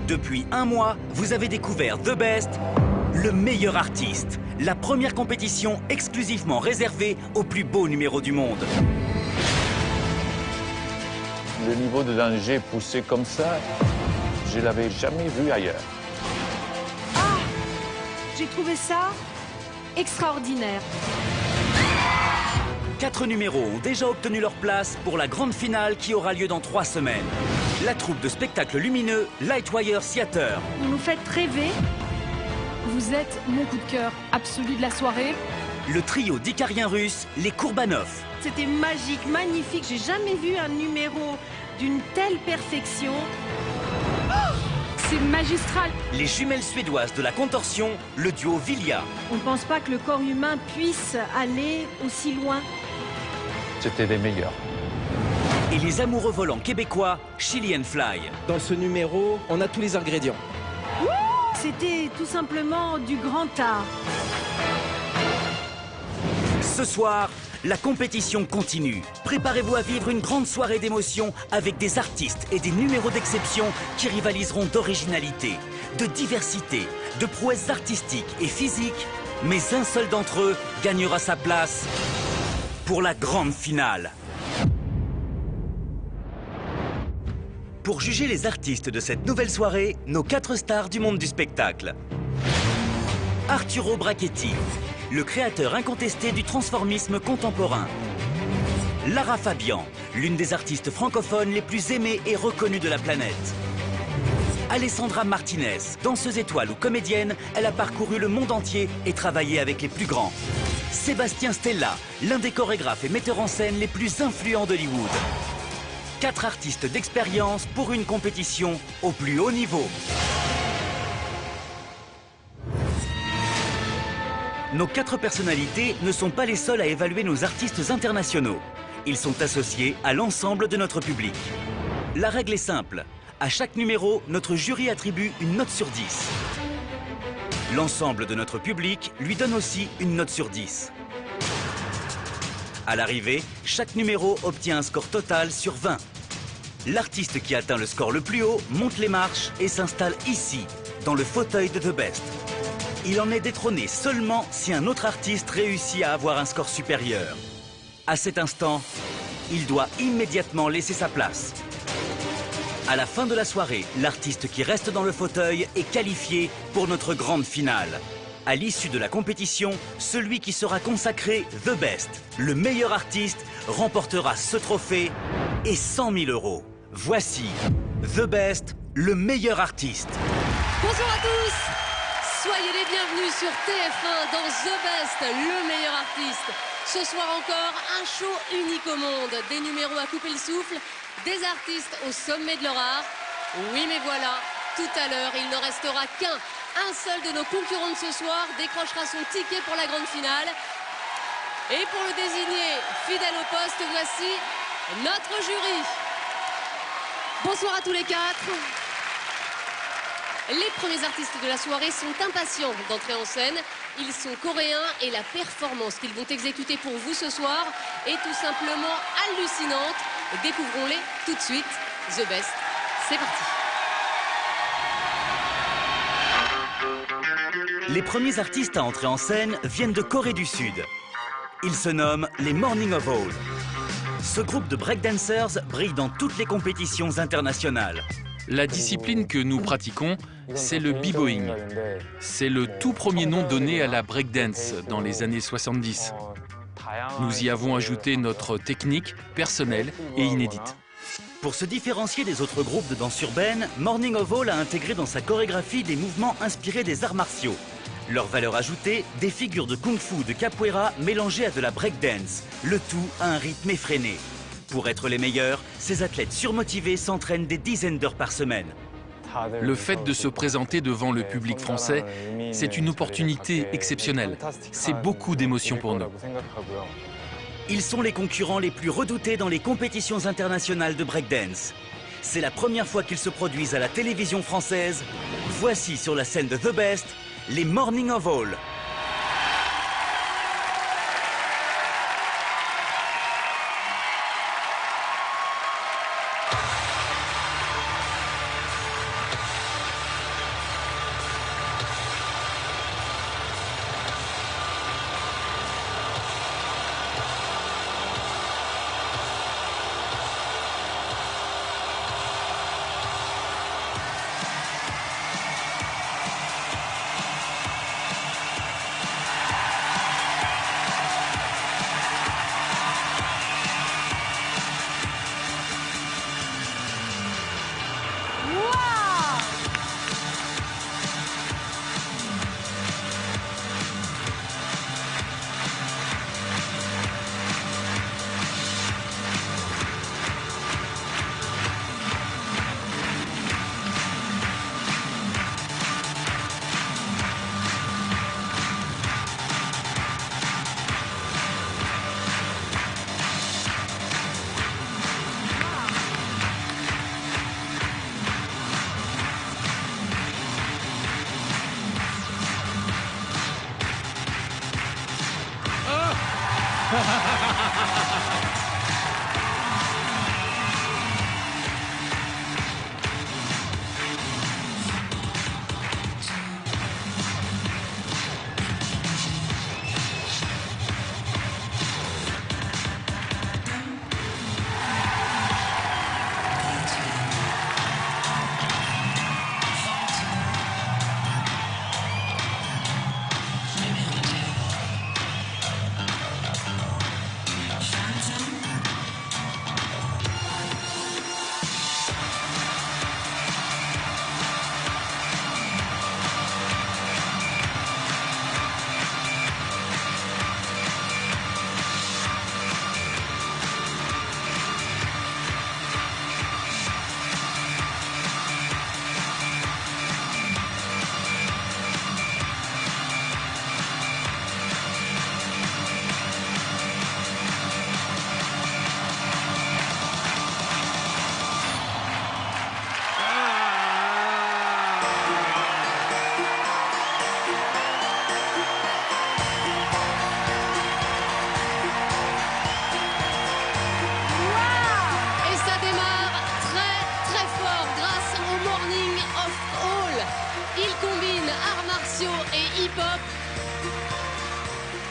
Depuis un mois, vous avez découvert The Best, le meilleur artiste. La première compétition exclusivement réservée aux plus beaux numéros du monde. Le niveau de danger poussé comme ça, je l'avais jamais vu ailleurs. Ah! J'ai trouvé ça extraordinaire. 4 numéros ont déjà obtenu leur place pour la grande finale qui aura lieu dans 3 semaines. La troupe de spectacle lumineux Lightwire Theater. Vous nous faites rêver. Vous êtes mon coup de cœur absolu de la soirée. Le trio d'Icariens russes, les Kourbanov. C'était magique, magnifique. J'ai jamais vu un numéro d'une telle perfection. Oh! C'est magistral. Les jumelles suédoises de la contorsion, le duo Vilja. On ne pense pas que le corps humain puisse aller aussi loin. C'était des meilleurs. Et les amoureux volants québécois, Chili and Fly. Dans ce numéro, on a tous les ingrédients. C'était tout simplement du grand art. Ce soir, la compétition continue. Préparez-vous à vivre une grande soirée d'émotions avec des artistes et des numéros d'exception qui rivaliseront d'originalité, de diversité, de prouesses artistiques et physiques. Mais un seul d'entre eux gagnera sa place pour la grande finale. Pour juger les artistes de cette nouvelle soirée, nos 4 stars du monde du spectacle. Arturo Brachetti, le créateur incontesté du transformisme contemporain. Lara Fabian, l'une des artistes francophones les plus aimées et reconnues de la planète. Alessandra Martinez, danseuse étoile ou comédienne, elle a parcouru le monde entier et travaillé avec les plus grands. Sébastien Stella, l'un des chorégraphes et metteurs en scène les plus influents d'Hollywood. 4 artistes d'expérience pour une compétition au plus haut niveau. Nos 4 personnalités ne sont pas les seules à évaluer nos artistes internationaux. Ils sont associés à l'ensemble de notre public. La règle est simple. À chaque numéro, notre jury attribue une note sur 10. L'ensemble de notre public lui donne aussi une note sur 10. À l'arrivée, chaque numéro obtient un score total sur 20. L'artiste qui atteint le score le plus haut monte les marches et s'installe ici, dans le fauteuil de The Best. Il en est détrôné seulement si un autre artiste réussit à avoir un score supérieur. À cet instant, il doit immédiatement laisser sa place. À la fin de la soirée, l'artiste qui reste dans le fauteuil est qualifié pour notre grande finale. À l'issue de la compétition, celui qui sera consacré The Best, le meilleur artiste, remportera ce trophée et 100 000 €. Voici The Best, le meilleur artiste. Bonjour à tous, soyez les bienvenus sur TF1 dans The Best, le meilleur artiste. Ce soir encore, un show unique au monde, des numéros à couper le souffle, des artistes au sommet de leur art. Oui mais voilà, tout à l'heure, il ne restera qu'un. Un seul de nos concurrents de ce soir décrochera son ticket pour la grande finale. Et pour le désigner fidèle au poste, voici notre jury. Bonsoir à tous les 4. Les premiers artistes de la soirée sont impatients d'entrer en scène. Ils sont coréens et la performance qu'ils vont exécuter pour vous ce soir est tout simplement hallucinante. Découvrons-les tout de suite. The Best, c'est parti. Les premiers artistes à entrer en scène viennent de Corée du Sud. Ils se nomment les Morning of All. Ce groupe de breakdancers brille dans toutes les compétitions internationales. La discipline que nous pratiquons, c'est le b-boying. C'est le tout premier nom donné à la breakdance dans les années 70. Nous y avons ajouté notre technique personnelle et inédite. Pour se différencier des autres groupes de danse urbaine, Morning of All a intégré dans sa chorégraphie des mouvements inspirés des arts martiaux. Leur valeur ajoutée, des figures de kung-fu, de capoeira mélangées à de la breakdance, le tout à un rythme effréné. Pour être les meilleurs, ces athlètes surmotivés s'entraînent des dizaines d'heures par semaine. Le fait de se présenter devant le public français, c'est une opportunité exceptionnelle. C'est beaucoup d'émotions pour nous. Ils sont les concurrents les plus redoutés dans les compétitions internationales de breakdance. C'est la première fois qu'ils se produisent à la télévision française. Voici sur la scène de The Best, les Morning of All.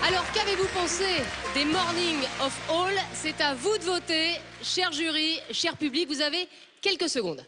Alors, qu'avez-vous pensé des Morning of All? C'est à vous de voter, cher jury, cher public, vous avez quelques secondes.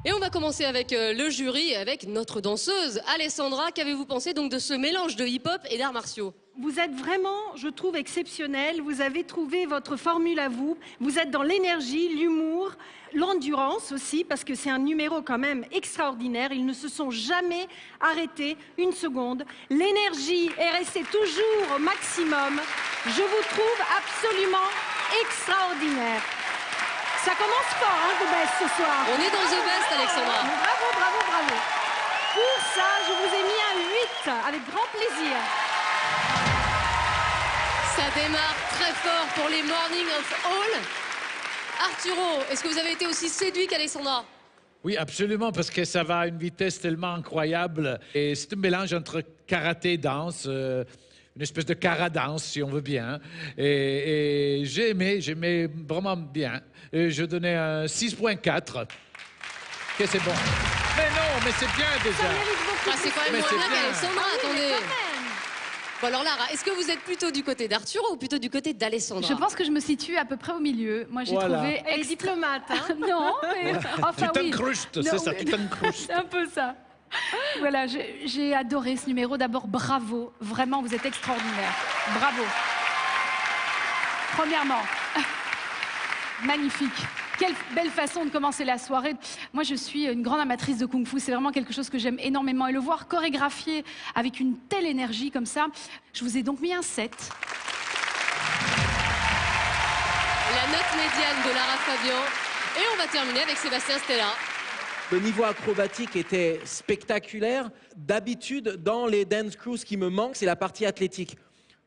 Et on va commencer avec le jury, avec notre danseuse, Alessandra. Qu'avez-vous pensé donc de ce mélange de hip-hop et d'arts martiaux? Vous êtes vraiment, je trouve, exceptionnel. Vous avez trouvé votre formule à vous. Vous êtes dans l'énergie, l'humour, l'endurance aussi, parce que c'est un numéro quand même extraordinaire. Ils ne se sont jamais arrêtés une seconde. L'énergie est restée toujours au maximum. Je vous trouve absolument extraordinaire. Ça commence fort, hein, The Best, ce soir. On est dans The Best, Alexandra. Bravo, bravo, bravo. Pour ça, je vous ai mis un 8, avec grand plaisir. Ça démarre très fort pour les Morning of All. Arturo, est-ce que vous avez été aussi séduit qu'Alessandra? Oui, absolument, parce que ça va à une vitesse tellement incroyable. Et c'est un mélange entre karaté et danse, une espèce de cara-danse, si on veut bien. Et j'ai aimé vraiment bien. Et je donnais un 6.4. Que c'est bon. Mais non, mais c'est bien déjà. Ça mérite beaucoup. Ah, c'est quand même Mais moins c'est bien bien. qu'Alessandra, Ah oui, mais attendez. quand même. Bon alors Lara, est-ce que vous êtes plutôt du côté d'Arturo ou plutôt du côté d'Alessandra? Je pense que je me situe à peu près au milieu. Moi, j'ai Voilà. trouvé... Elle est diplomate, hein. Non, mais... Enfin, Tu oui. t'incrustes, Non, c'est ça, mais- tu t'incrustes. C'est un peu ça. Voilà, j'ai adoré ce numéro. D'abord, bravo. Vraiment, vous êtes extraordinaire. Bravo. Premièrement, magnifique. Quelle belle façon de commencer la soirée. Moi, je suis une grande amatrice de kung-fu. C'est vraiment quelque chose que j'aime énormément. Et le voir chorégraphié avec une telle énergie comme ça, je vous ai donc mis un 7. La note médiane de Lara Fabian. Et on va terminer avec Sébastien Stella. Le niveau acrobatique était spectaculaire. D'habitude, dans les dance crews, ce qui me manque, c'est la partie athlétique.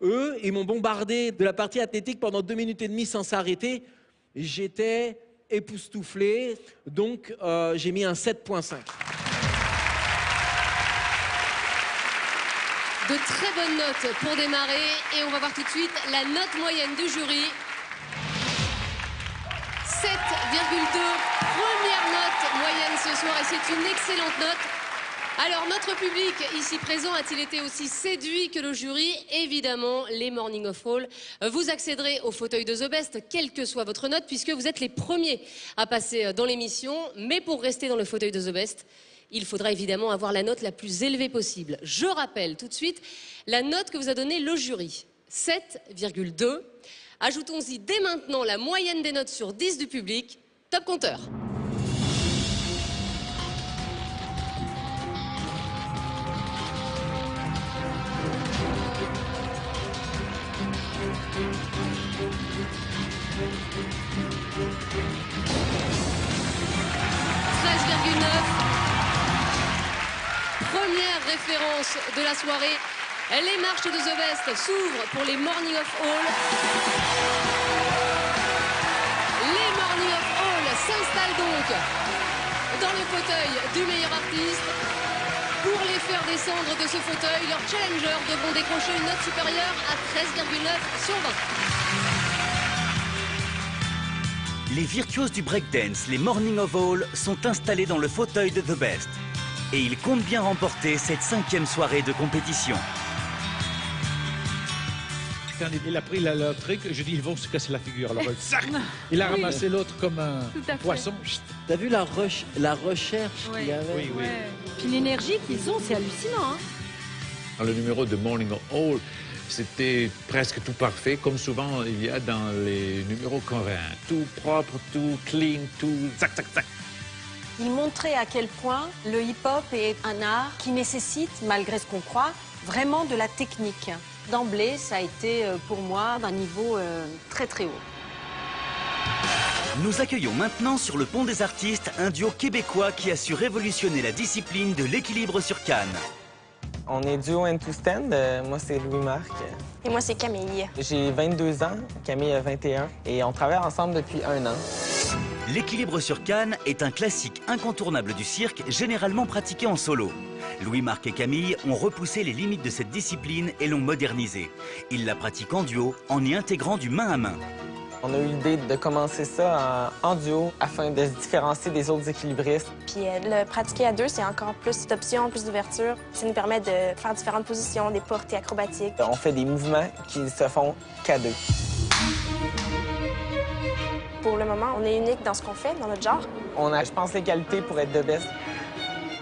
Eux, ils m'ont bombardé de la partie athlétique pendant 2 minutes et demie sans s'arrêter. J'étais époustouflé, donc j'ai mis un 7.5. De très bonnes notes pour démarrer. Et on va voir tout de suite la note moyenne du jury. 7,2. Première note moyenne ce soir. Et c'est une excellente note. Alors, notre public ici présent a-t-il été aussi séduit que le jury? Évidemment, les Morning of All. Vous accéderez au fauteuil de The Best, quelle que soit votre note, puisque vous êtes les premiers à passer dans l'émission. Mais pour rester dans le fauteuil de The Best, Il faudra évidemment avoir la note la plus élevée possible. Je rappelle tout de suite la note que vous a donnée le jury, 7,2. Ajoutons-y dès maintenant la moyenne des notes sur 10 du public. Top compteur. Première référence de la soirée. Les marches de The Best s'ouvrent pour les Morning of All. Les Morning of All s'installent donc dans le fauteuil du meilleur artiste. Pour les faire descendre de ce fauteuil, leurs challengers devront décrocher une note supérieure à 13,9 sur 20. Les virtuoses du breakdance, les Morning of All, sont installés dans le fauteuil de The Best. Et ils comptent bien remporter cette 5e soirée de compétition. Quand il a pris leur truc, je dis, ils vont se casser la figure. Alors, il a ramassé l'autre comme un poisson. T'as vu la recherche qu'il y avait? Oui, oui. Ouais. Puis l'énergie qu'ils ont, c'est hallucinant. Hein. Dans le numéro de Morning of All, c'était presque tout parfait, comme souvent il y a dans les numéros coréens. Tout propre, tout clean, tout zac, zac, zac. Il montrait à quel point le hip-hop est un art qui nécessite, malgré ce qu'on croit, vraiment de la technique. D'emblée, ça a été pour moi d'un niveau très très haut. Nous accueillons maintenant sur le pont des artistes un duo québécois qui a su révolutionner la discipline de l'équilibre sur canne. On est duo Hand to Stand. Moi, c'est Louis-Marc. Et moi, c'est Camille. J'ai 22 ans, Camille a 21, et on travaille ensemble depuis 1 an. L'équilibre sur canne est un classique incontournable du cirque, généralement pratiqué en solo. Louis-Marc et Camille ont repoussé les limites de cette discipline et l'ont modernisée. Ils la pratiquent en duo, en y intégrant du main à main. On a eu l'idée de commencer ça en duo afin de se différencier des autres équilibristes. Puis le pratiquer à deux, c'est encore plus d'options, plus d'ouverture. Ça nous permet de faire différentes positions, des portées acrobatiques. On fait des mouvements qui se font qu'à deux. Pour le moment, on est unique dans ce qu'on fait, dans notre genre. On a, je pense, les qualités pour être The Best.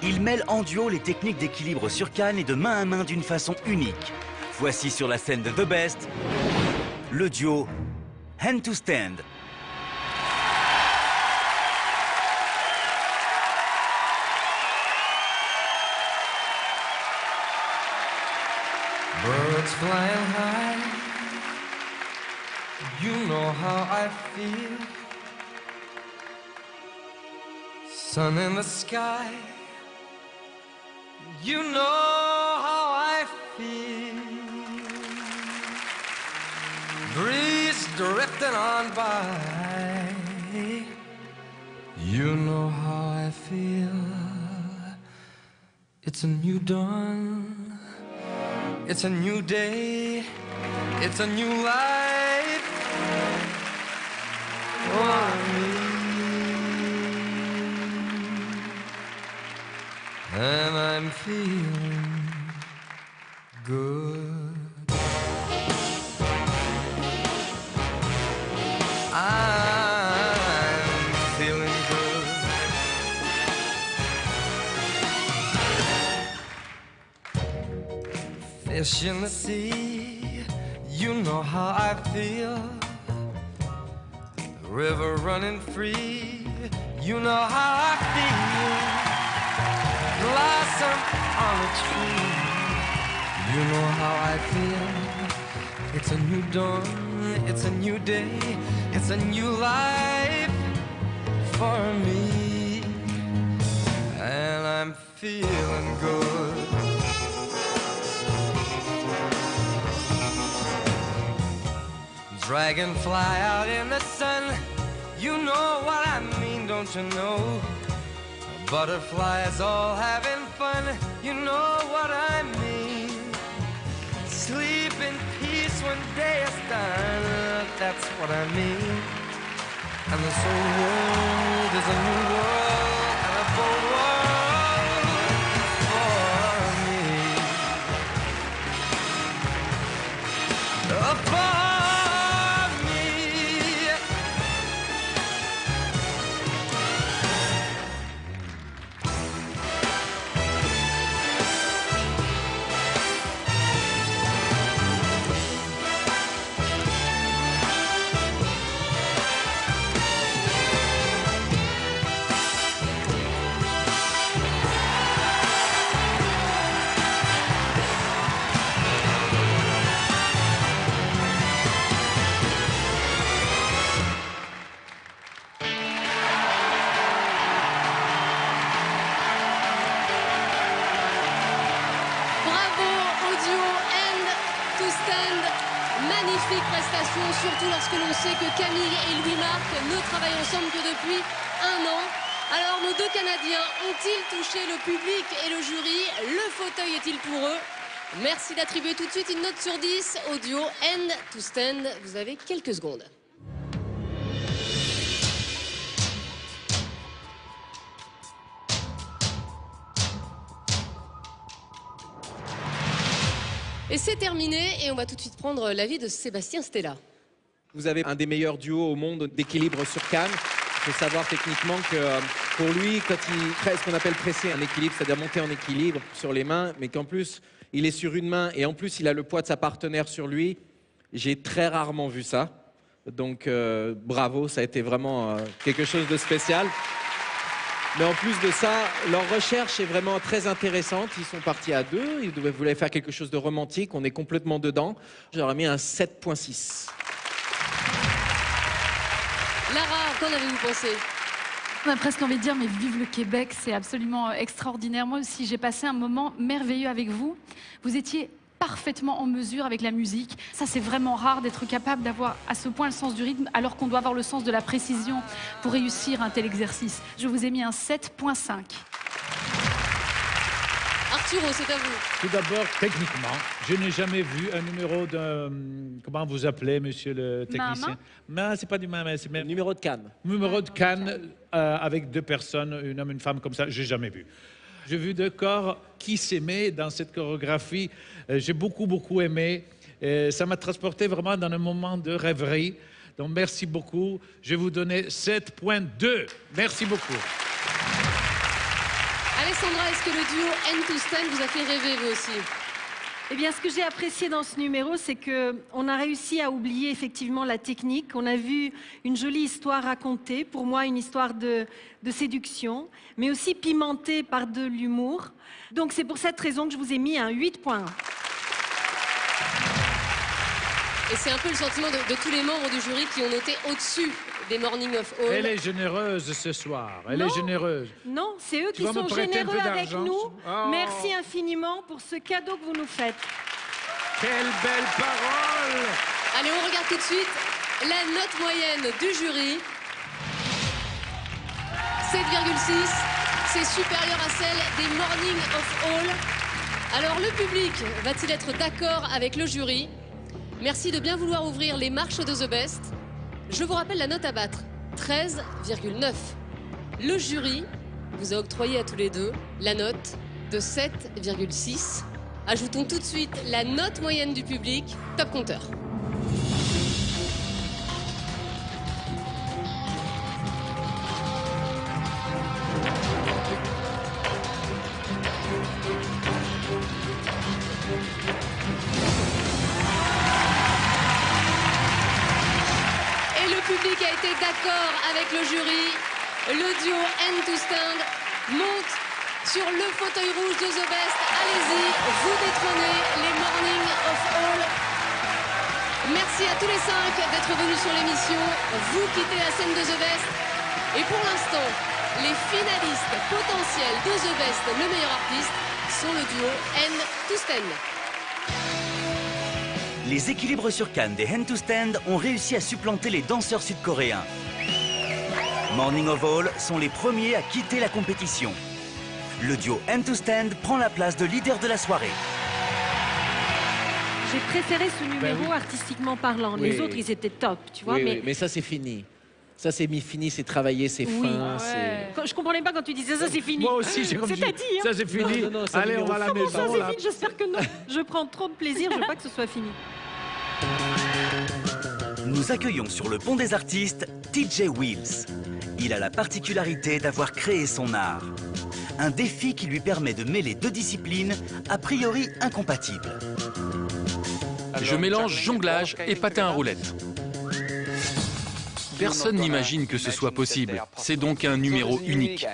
Ils mêlent en duo les techniques d'équilibre sur canne et de main à main d'une façon unique. Voici sur la scène de The Best, le duo Hand to Stand. Birds flying high, you know how I feel. Sun in the sky, you know how I feel. Breeze drifting on by, you know how I feel. It's a new dawn, it's a new day, it's a new life for me. And I'm feeling good. I'm feeling good. Fish in the sea, you know how I feel. River running free, you know how I feel. Blossom on a tree, you know how I feel. It's a new dawn, it's a new day, it's a new life for me. And I'm feeling good. Dragonfly out in the sun, you know what I mean, don't you know? Butterflies all having fun, you know what I mean. Sleep in peace when day is done, that's what I mean. And this whole world is a new world and a bold world for me. Magnifique prestation, surtout lorsque l'on sait que Camille et Louis-Marc ne travaillent ensemble que depuis 1 an. Alors, nos 2 Canadiens ont-ils touché le public et le jury? Le fauteuil est-il pour eux? Merci d'attribuer tout de suite une note sur 10 au duo End to Stand. Vous avez quelques secondes. Et c'est terminé, et on va tout de suite prendre l'avis de Sébastien Stella. Vous avez un des meilleurs duos au monde d'équilibre sur canne. Il faut savoir techniquement que pour lui, quand il fait ce qu'on appelle presser un équilibre, c'est-à-dire monter en équilibre sur les mains, mais qu'en plus, il est sur une main et en plus, il a le poids de sa partenaire sur lui, j'ai très rarement vu ça. Donc, bravo, ça a été vraiment quelque chose de spécial. Mais en plus de ça, leur recherche est vraiment très intéressante. Ils sont partis à 2, ils voulaient faire quelque chose de romantique, on est complètement dedans. J'aurais mis un 7.6. Lara, qu'en avez-vous pensé? On a presque envie de dire, mais vive le Québec, c'est absolument extraordinaire. Moi aussi, j'ai passé un moment merveilleux avec vous. Vous étiez parfaitement en mesure avec la musique. Ça, c'est vraiment rare d'être capable d'avoir à ce point le sens du rythme, alors qu'on doit avoir le sens de la précision pour réussir un tel exercice. Je vous ai mis un 7.5. Arturo, c'est à vous. Tout d'abord, techniquement, je n'ai jamais vu un numéro de... Comment vous appelez, monsieur le technicien? Non, c'est pas du même, c'est même... Numéro de canne. Numéro de canne avec 2 personnes, un homme et une femme comme ça, j'ai jamais vu. J'ai vu 2 corps qui s'aimaient dans cette chorégraphie. J'ai beaucoup aimé. Ça m'a transporté vraiment dans un moment de rêverie. Donc, merci beaucoup. Je vais vous donner 7.2. Merci beaucoup. Alessandra, est-ce que le duo End to Stand vous a fait rêver, vous aussi? Eh bien, ce que j'ai apprécié dans ce numéro, c'est qu'on a réussi à oublier effectivement la technique. On a vu une jolie histoire racontée, pour moi une histoire de séduction, mais aussi pimentée par de l'humour. Donc c'est pour cette raison que je vous ai mis un 8.1. Et c'est un peu le sentiment de tous les membres du jury qui ont noté au-dessus des Morning of All. Elle est généreuse ce soir. Elle est généreuse. Non, c'est eux qui sont généreux avec nous. Oh. Merci infiniment pour ce cadeau que vous nous faites. Quelle belle parole! Allez, on regarde tout de suite la note moyenne du jury. 7,6. C'est supérieur à celle des Morning of All. Alors, le public va-t-il être d'accord avec le jury? Merci de bien vouloir ouvrir les marches de The Best. Je vous rappelle la note à battre, 13,9. Le jury vous a octroyé à tous les 2 la note de 7,6. Ajoutons tout de suite la note moyenne du public, top compteur. Le public a été d'accord avec le jury. Le duo End to Stand monte sur le fauteuil rouge de The Best. Allez-y, vous détrônez les Morning of All. Merci à tous les 5 d'être venus sur l'émission. Vous quittez la scène de The Best. Et pour l'instant, les finalistes potentiels de The Best, le meilleur artiste, sont le duo End to Stand. Les équilibres sur canne des End to Stand ont réussi à supplanter les danseurs sud-coréens. Morning of All sont les premiers à quitter la compétition. Le duo End to Stand prend la place de leader de la soirée. J'ai préféré ce numéro artistiquement parlant. Oui. Les autres, ils étaient top, tu vois. Oui, mais ça, c'est fini. Ça, c'est fini, c'est travaillé, c'est fin. Je comprenais pas quand tu disais ça, c'est fini. Moi aussi, j'ai compris. C'est-à-dire ça, c'est fini. Non, allez, on va à la maison. Ça, c'est fini. J'espère que non. Je prends trop de plaisir, je veux pas que ce soit fini. Nous accueillons sur le pont des artistes TJ Wheels. Il a la particularité d'avoir créé son art. Un défi qui lui permet de mêler 2 disciplines a priori incompatibles. Je mélange jonglage et patin à roulettes. Personne n'imagine que ce soit possible. C'est donc un numéro unique.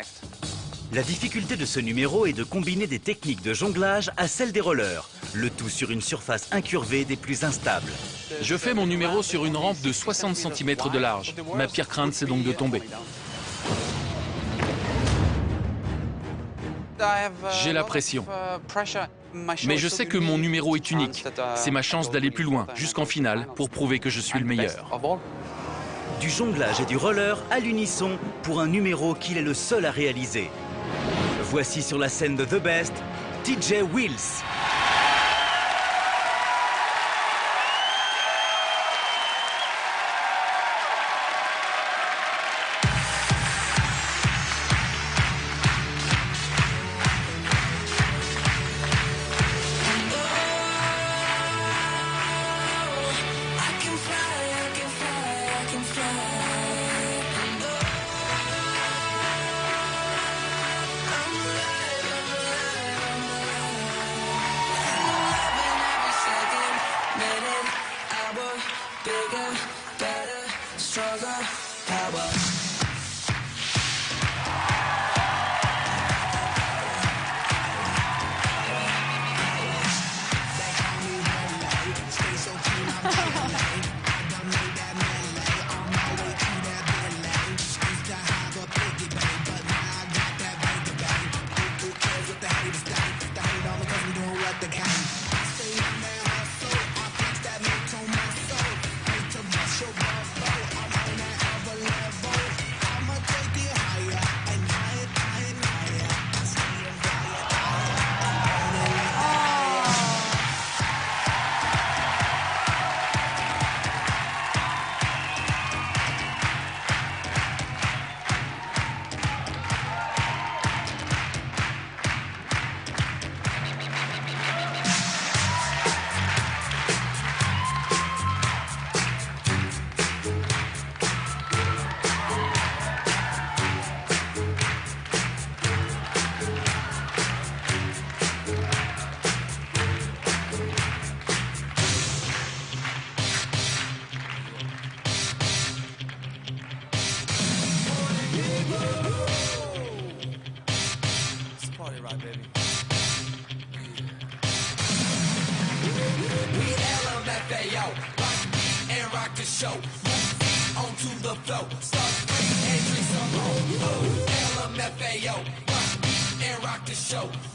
La difficulté de ce numéro est de combiner des techniques de jonglage à celles des rollers, le tout sur une surface incurvée des plus instables. Je fais mon numéro sur une rampe de 60 cm de large. Ma pire crainte, c'est donc de tomber. J'ai la pression. Mais je sais que mon numéro est unique. C'est ma chance d'aller plus loin, jusqu'en finale, pour prouver que je suis le meilleur. Du jonglage et du roller à l'unisson pour un numéro qu'il est le seul à réaliser. Voici sur la scène de The Best, TJ Wills. Show, onto the flow, start free and drink some more. LMFAO, rock the beat and rock the show.